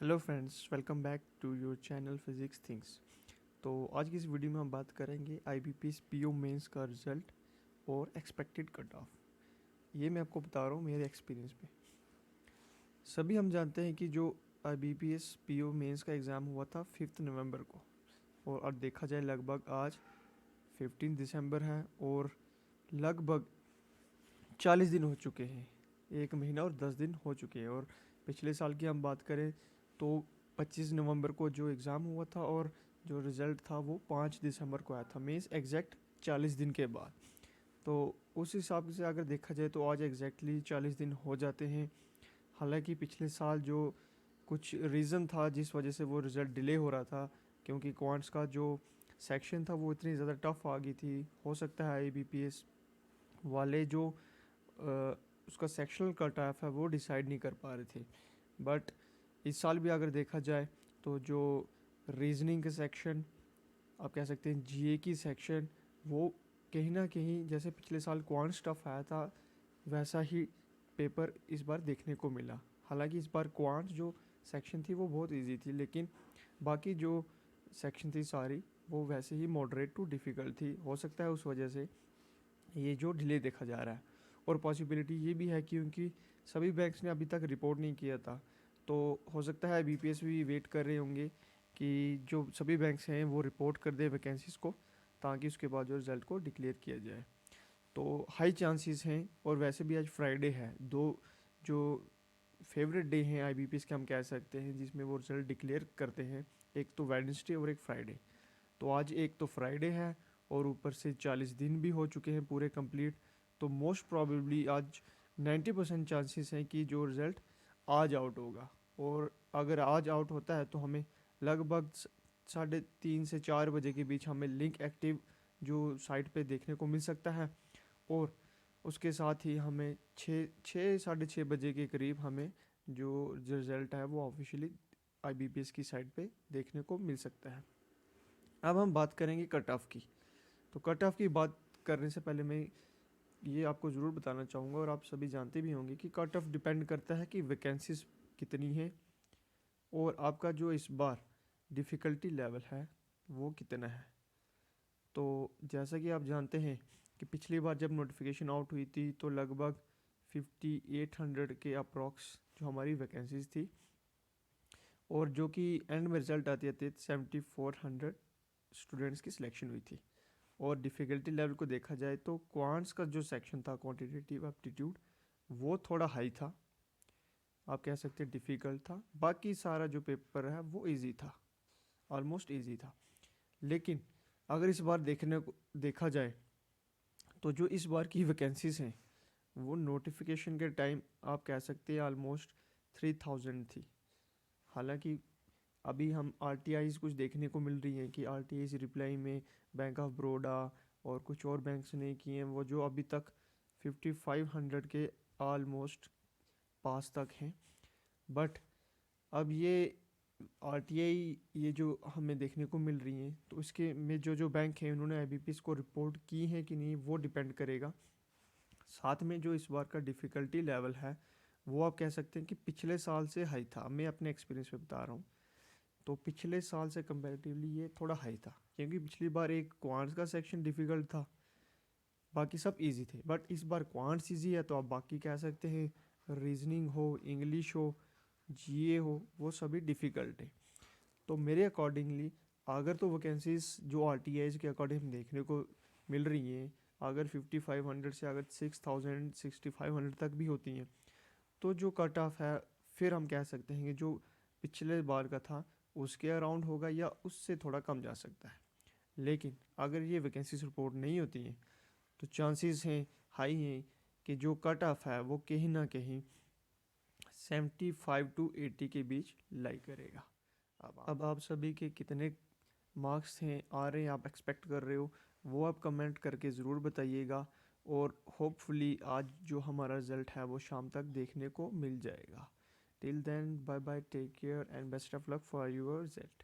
Hello friends, welcome back to your channel physics things. तो आज की इस वीडियो में हम बात करेंगे आईबीपीएस पीओ मेंस का रिज़ल्ट और एक्सपेक्टेड कट ऑफ। ये मैं आपको बता रहा हूँ मेरे एक्सपीरियंस पे। सभी हम जानते हैं कि जो आईबीपीएस पीओ मेंस का एग्ज़ाम हुआ था 5 नवंबर को, और अब देखा जाए लगभग आज 15 दिसंबर है और लगभग 40 दिन हो चुके हैं। 1 महीना और 10 दिन हो चुके हैं। और पिछले साल की हम बात करें तो 25 नवंबर को जो एग्ज़ाम हुआ था और जो रिज़ल्ट था वो 5 दिसंबर को आया था, मीन्स एग्जैक्ट 40 दिन के बाद। तो उस हिसाब से अगर देखा जाए तो आज एग्जैक्टली 40 दिन हो जाते हैं। हालांकि पिछले साल जो कुछ रीज़न था जिस वजह से वो रिज़ल्ट डिले हो रहा था, क्योंकि क्वांट्स का जो सेक्शन था वो इतनी ज़्यादा टफ आ गई थी। हो सकता है आईबीपीएस वाले जो उसका सेक्शनल कट ऑफ है वो डिसाइड नहीं कर पा रहे थे। बट इस साल भी अगर देखा जाए तो जो रीजनिंग के सेक्शन, आप कह सकते हैं जीए की सेक्शन, वो कहीं ना कहीं जैसे पिछले साल क्वांट स्टफ आया था वैसा ही पेपर इस बार देखने को मिला। हालांकि इस बार क्वांट जो सेक्शन थी वो बहुत इजी थी, लेकिन बाकी जो सेक्शन थी सारी वो वैसे ही मॉडरेट टू डिफ़िकल्ट थी। हो सकता है उस वजह से ये जो डिले देखा जा रहा है। और पॉसिबिलिटी ये भी है क्योंकि सभी बैंक्स ने अभी तक रिपोर्ट नहीं किया था, तो हो सकता है बीपीएस भी वेट कर रहे होंगे कि जो सभी बैंक्स हैं वो रिपोर्ट कर दे वैकेंसीज़ को, ताकि उसके बाद जो रिज़ल्ट को डिक्लेयर किया जाए। तो हाई चांसेस हैं। और वैसे भी आज फ्राइडे है, दो जो फेवरेट डे हैं आईबीपीएस के हम कह सकते हैं जिसमें वो रिज़ल्ट डिक्लेयर करते हैं, एक तो वेडनेसडे और एक फ्राइडे। तो आज एक तो फ्राइडे है और ऊपर से 40 दिन भी हो चुके हैं पूरे कंप्लीट। तो मोस्ट प्रोबेबली आज 90% चांसेस हैं कि जो रिज़ल्ट आज आउट होगा। और अगर आज आउट होता है तो हमें लगभग 3:30 से 4 बजे के बीच हमें लिंक एक्टिव जो साइट पे देखने को मिल सकता है। और उसके साथ ही हमें 6-6:30 बजे के करीब हमें जो रिज़ल्ट है वो ऑफिशियली आईबीपीएस की साइट पे देखने को मिल सकता है। अब हम बात करेंगे कट ऑफ की। तो कट ऑफ की बात करने से पहले मैं ये आपको ज़रूर बताना चाहूँगा, और आप सभी जानते भी होंगे कि कट ऑफ डिपेंड करता है कि वैकेंसीज कितनी है और आपका जो इस बार डिफ़िकल्टी लेवल है वो कितना है। तो जैसा कि आप जानते हैं कि पिछली बार जब नोटिफिकेशन आउट हुई थी तो लगभग 5800 के अप्रॉक्स जो हमारी वैकेंसीज थी, और जो कि एंड में रिज़ल्ट आते आते 7400 स्टूडेंट्स की सिलेक्शन हुई थी। और डिफ़िकल्टी लेवल को देखा जाए तो क्वांट्स का जो सेक्शन था, क्वांटिटेटिव एप्टीट्यूड, वो थोड़ा हाई था, आप कह सकते हैं डिफ़िकल्ट था। बाकी सारा जो पेपर है वो इजी था, ऑलमोस्ट इजी था। लेकिन अगर इस बार देखा जाए तो जो इस बार की वैकेंसीज हैं वो नोटिफिकेशन के टाइम आप कह सकते हैं ऑलमोस्ट 3000 थी। हालांकि अभी हम आरटीआईज कुछ देखने को मिल रही हैं कि आरटीआईज रिप्लाई में बैंक ऑफ बड़ौदा और कुछ और बैंक्स ने किए हैं, वो जो अभी तक 5500 के ऑलमोस्ट पास तक हैं। बट अब ये आरटीआई ये जो हमें देखने को मिल रही हैं तो इसके में जो जो बैंक हैं उन्होंने आईबीपीएस को रिपोर्ट की है कि नहीं वो डिपेंड करेगा। साथ में जो इस बार का डिफ़िकल्टी लेवल है वो आप कह सकते हैं कि पिछले साल से हाई था। मैं अपने एक्सपीरियंस पे बता रहा हूँ, तो पिछले साल से कंपैरेटिवली ये थोड़ा हाई था, क्योंकि पिछली बार एक क्वांट्स का सेक्शन डिफ़िकल्ट था, बाकी सब इजी थे। बट इस बार क्वांट्स इजी है तो आप बाकी कह सकते हैं रीजनिंग हो, इंग्लिश हो, जीए हो, वो सभी डिफ़िकल्ट है। तो मेरे अकॉर्डिंगली अगर तो वैकेंसीज जो आरटीआईज के अकॉर्डिंग देखने को मिल रही हैं, अगर 5500 से अगर 6000 6500 तक भी होती हैं तो जो कट ऑफ है फिर हम कह सकते हैं कि जो पिछले बार का था उसके अराउंड होगा या उससे थोड़ा कम जा सकता है। लेकिन अगर ये वैकेंसीज रिपोर्ट नहीं होती हैं तो चांसेस हैं, हाई हैं, कि जो कट ऑफ है वो कहीं ना कहीं 75 to 80 के बीच लाई करेगा। अब आप सभी के कितने मार्क्स हैं आ रहे हैं आप एक्सपेक्ट कर रहे हो, वो आप कमेंट करके ज़रूर बताइएगा। और होपफुली आज जो हमारा रिज़ल्ट है वो शाम तक देखने को मिल जाएगा। Till then bye bye, take care and best of luck for your result.